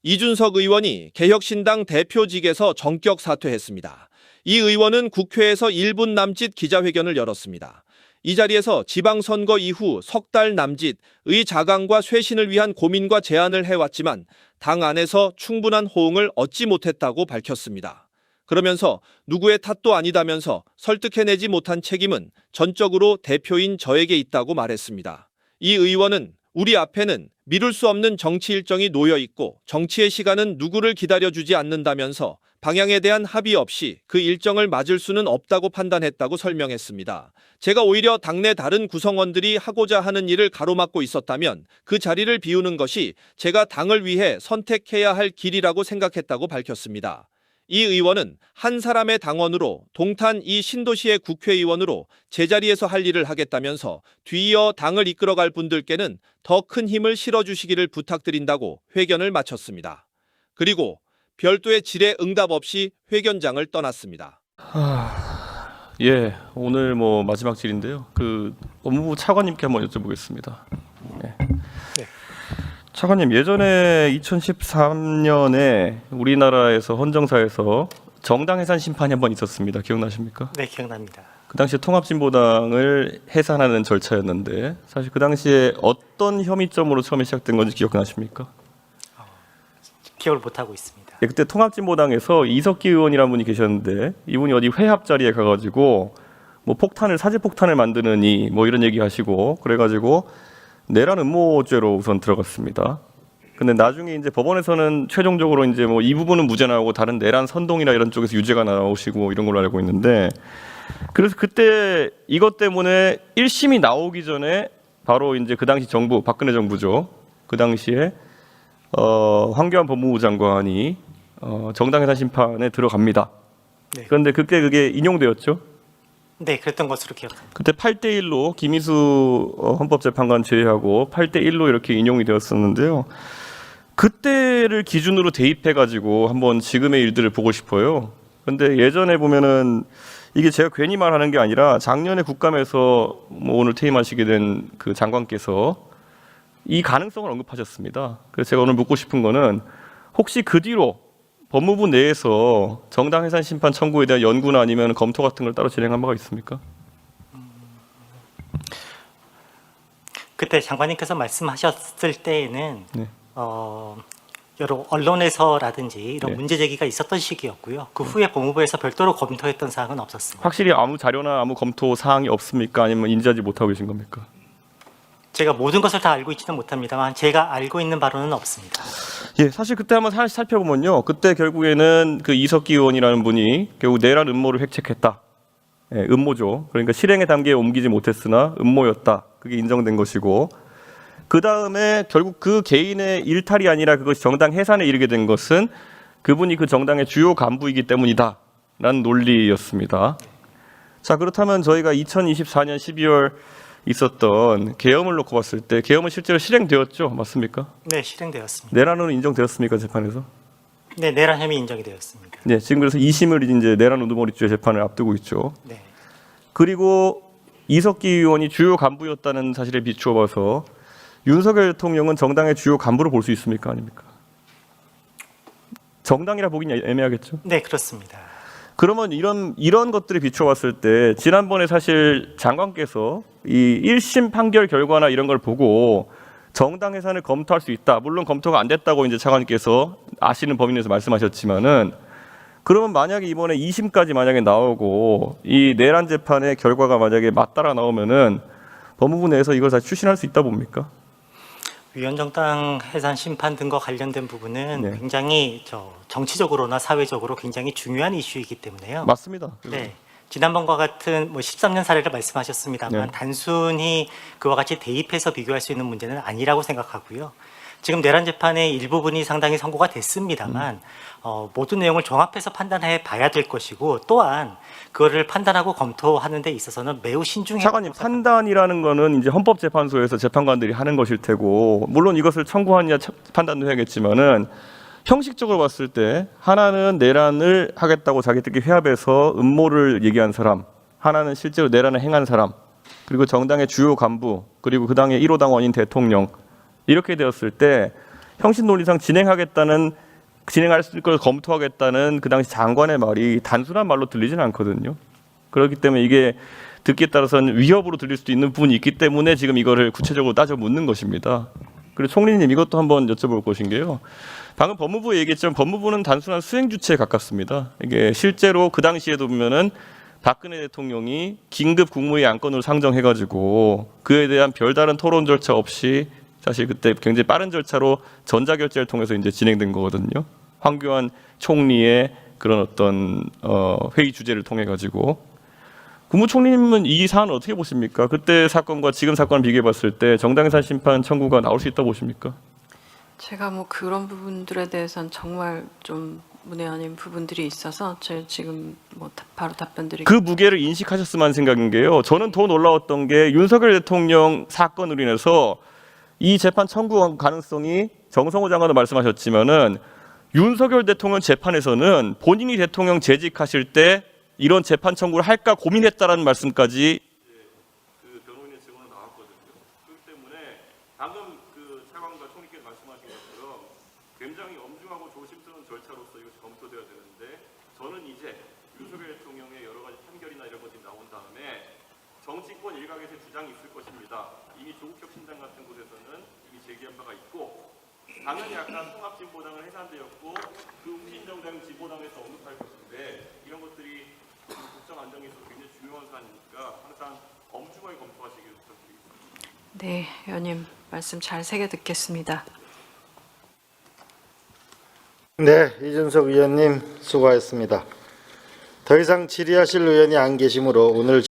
이준석 의원이 개혁신당 대표직에서 전격 사퇴했습니다. 이 의원은 국회에서 1분 남짓 기자회견을 열었습니다. 이 자리에서 지방선거 이후 석 달 남짓의 자강과 쇄신을 위한 고민과 제안을 해왔지만 당 안에서 충분한 호응을 얻지 못했다고 밝혔습니다. 그러면서 누구의 탓도 아니다면서 설득해내지 못한 책임은 전적으로 대표인 저에게 있다고 말했습니다. 이 의원은 우리 앞에는 미룰 수 없는 정치 일정이 놓여 있고 정치의 시간은 누구를 기다려주지 않는다면서 방향에 대한 합의 없이 그 일정을 맞을 수는 없다고 판단했다고 설명했습니다. 제가 오히려 당내 다른 구성원들이 하고자 하는 일을 가로막고 있었다면 그 자리를 비우는 것이 제가 당을 위해 선택해야 할 길이라고 생각했다고 밝혔습니다. 이 의원은 한 사람의 당원으로 동탄 이 신도시의 국회의원으로 제자리에서 할 일을 하겠다면서 뒤이어 당을 이끌어갈 분들께는 더 큰 힘을 실어주시기를 부탁드린다고 회견을 마쳤습니다. 그리고 별도의 질의 응답 없이 회견장을 떠났습니다. 예, 오늘 마지막 질인데요. 법무부 차관님께 한번 여쭤보겠습니다. 네. 차관님, 예전에 2013년에 우리나라에서 헌정사에서 정당 해산 심판이 한번 있었습니다. 기억나십니까? 네, 기억납니다. 그 당시에 통합진보당을 해산하는 절차였는데 사실 그 당시에 어떤 혐의점으로 처음에 시작된 건지 기억나십니까? 기억을 못하고 있습니다. 예, 그때 통합진보당에서 이석기 의원이라는 분이 계셨는데 이분이 어디 회합 자리에 가가지고 사제폭탄을 만드느니 이런 얘기 하시고 그래가지고 내란 음모죄로 우선 들어갔습니다. 근데 나중에 이제 법원에서는 최종적으로 이제 이 부분은 무죄 나오고 다른 내란 선동이나 이런 쪽에서 유죄가 나오시고 이런 걸로 알고 있는데 그래서 그때 이것 때문에 1심이 나오기 전에 바로 이제 그 당시 정부, 박근혜 정부죠. 그 당시에 황교안 법무부 장관이 정당 해산 심판에 들어갑니다. 네. 그런데 그게 인용되었죠. 네, 그랬던 것으로 기억합니다. 그때 8대1로 김희수 헌법재판관 제외하고 8대1로 이렇게 인용이 되었었는데요. 그때를 기준으로 대입해가지고 한번 지금의 일들을 보고 싶어요. 그런데 예전에 보면은 이게 제가 괜히 말하는 게 아니라 작년에 국감에서 오늘 퇴임하시게 된 그 장관께서 이 가능성을 언급하셨습니다. 그래서 제가 오늘 묻고 싶은 거는 혹시 그 뒤로 법무부 내에서 정당 해산 심판 청구에 대한 연구나 아니면 검토 같은 걸 따로 진행한 바가 있습니까? 그때 장관님께서 말씀하셨을 때에는 네. 여러 언론에서라든지 이런 네. 문제 제기가 있었던 시기였고요. 그 후에 법무부에서 별도로 검토했던 사항은 없었습니다. 확실히 아무 자료나 아무 검토 사항이 없습니까? 아니면 인지하지 못하고 계신 겁니까? 제가 모든 것을 다 알고 있지는 못합니다만 제가 알고 있는 바로는 없습니다. 예, 사실 그때 한번 하나씩 살펴보면요. 그때 결국에는 그 이석기 의원이라는 분이 결국 내란 음모를 획책했다. 예, 음모죠. 그러니까 실행의 단계에 옮기지 못했으나 음모였다. 그게 인정된 것이고 그 다음에 결국 그 개인의 일탈이 아니라 그것이 정당 해산에 이르게 된 것은 그분이 그 정당의 주요 간부이기 때문이다. 라는 논리였습니다. 자, 그렇다면 저희가 2024년 12월 있었던 계엄을 놓고 봤을 때 계엄은 실제로 실행되었죠? 맞습니까? 네, 실행되었습니다. 내란으로 인정되었습니까? 재판에서? 네, 내란 혐의 인정이 되었습니다. 네, 지금 그래서 2심을 이제 내란 우두머리죄 재판을 앞두고 있죠. 네. 그리고 이석기 의원이 주요 간부였다는 사실에 비추어 봐서 윤석열 대통령은 정당의 주요 간부로 볼 수 있습니까? 아닙니까? 정당이라 보긴 애매하겠죠? 네, 그렇습니다. 그러면 이런 것들에 비추어 봤을 때 지난번에 사실 장관께서 이 1심 판결 결과나 이런 걸 보고 정당 해산을 검토할 수 있다. 물론 검토가 안 됐다고 이제 차관님께서 아시는 범위내에서 말씀하셨지만은 그러면 만약에 이번에 2심까지 만약에 나오고 이 내란 재판의 결과가 만약에 맞따라 나오면은 법무부 내에서 이걸 다 추진할 수 있다 봅니까? 위헌정당 해산 심판 등과 관련된 부분은 네. 굉장히 정치적으로나 사회적으로 굉장히 중요한 이슈이기 때문에요. 맞습니다. 네. 지난번과 같은 13년 사례를 말씀하셨습니다만 네. 단순히 그와 같이 대입해서 비교할 수 있는 문제는 아니라고 생각하고요. 지금 내란 재판의 일부분이 상당히 선고가 됐습니다만 모든 내용을 종합해서 판단해 봐야 될 것이고 또한 그거를 판단하고 검토하는 데 있어서는 매우 신중해야 차관님, 판단이라는 거는 이제 헌법재판소에서 재판관들이 하는 것일 테고 물론 이것을 청구하느냐 판단도 해야겠지만은 형식적으로 봤을 때 하나는 내란을 하겠다고 자기들끼리 회합해서 음모를 얘기한 사람, 하나는 실제로 내란을 행한 사람, 그리고 정당의 주요 간부, 그리고 그 당의 1호 당원인 대통령 이렇게 되었을 때 형식 논리상 진행할 걸 검토하겠다는 그 당시 장관의 말이 단순한 말로 들리지는 않거든요. 그렇기 때문에 이게 듣기에 따라서는 위협으로 들릴 수도 있는 부분이 있기 때문에 지금 이거를 구체적으로 따져 묻는 것입니다. 그리고 총리님 이것도 한번 여쭤볼 것인 게요. 방금 법무부 얘기했지만 법무부는 단순한 수행 주체에 가깝습니다. 이게 실제로 그 당시에도 보면은 박근혜 대통령이 긴급 국무회의 안건으로 상정해가지고 그에 대한 별다른 토론 절차 없이 사실 그때 굉장히 빠른 절차로 전자결제를 통해서 이제 진행된 거거든요. 황교안 총리의 그런 어떤 회의 주제를 통해 가지고 국무총리님은 이 사안을 어떻게 보십니까? 그때 사건과 지금 사건을 비교해봤을 때 정당해산 심판 청구가 나올 수 있다 보십니까? 제가 뭐 그런 부분들에 대해서는 정말 좀 문외한인 부분들이 있어서 제가 지금 뭐 바로 답변드리고 그 무게를 인식하셨으면 하는 생각인 게요. 저는 더 놀라웠던 게 윤석열 대통령 사건으로 인해서 이 재판 청구 가능성이 정성호 장관도 말씀하셨지만은 윤석열 대통령 재판에서는 본인이 대통령 재직하실 때 이런 재판 청구를 할까 고민했다라는 말씀까지 그 변호인의 증언으로 나왔거든요. 그렇기 때문에 방금 그 차관과 총리께서 말씀하신 것처럼 굉장히 엄중하고 조심스러운 절차로서 이것이 검토되어야 되는데 저는 이제 윤석열 대통령의 여러 가지 판결이나 이런 것들이 나온 다음에 정치권 일각에서 주장이 있을 것입니다. 이미 조국혁 신당 같은 곳에서는 이미 제기한 바가 있고 당연히 아까 통합진보당은 해산되었고 그 후신정당 진보당에서 언급할 것인데 이런 것들이 국정 안정에 있어서 굉장히 중요한 사안이니까 항상 엄중하게 검토하시기를 부탁드리겠습니다. 네, 의원님 말씀 잘 새겨 듣겠습니다. 네, 이준석 의원님 수고하셨습니다. 더 이상 질의하실 의원이 안 계시므로 오늘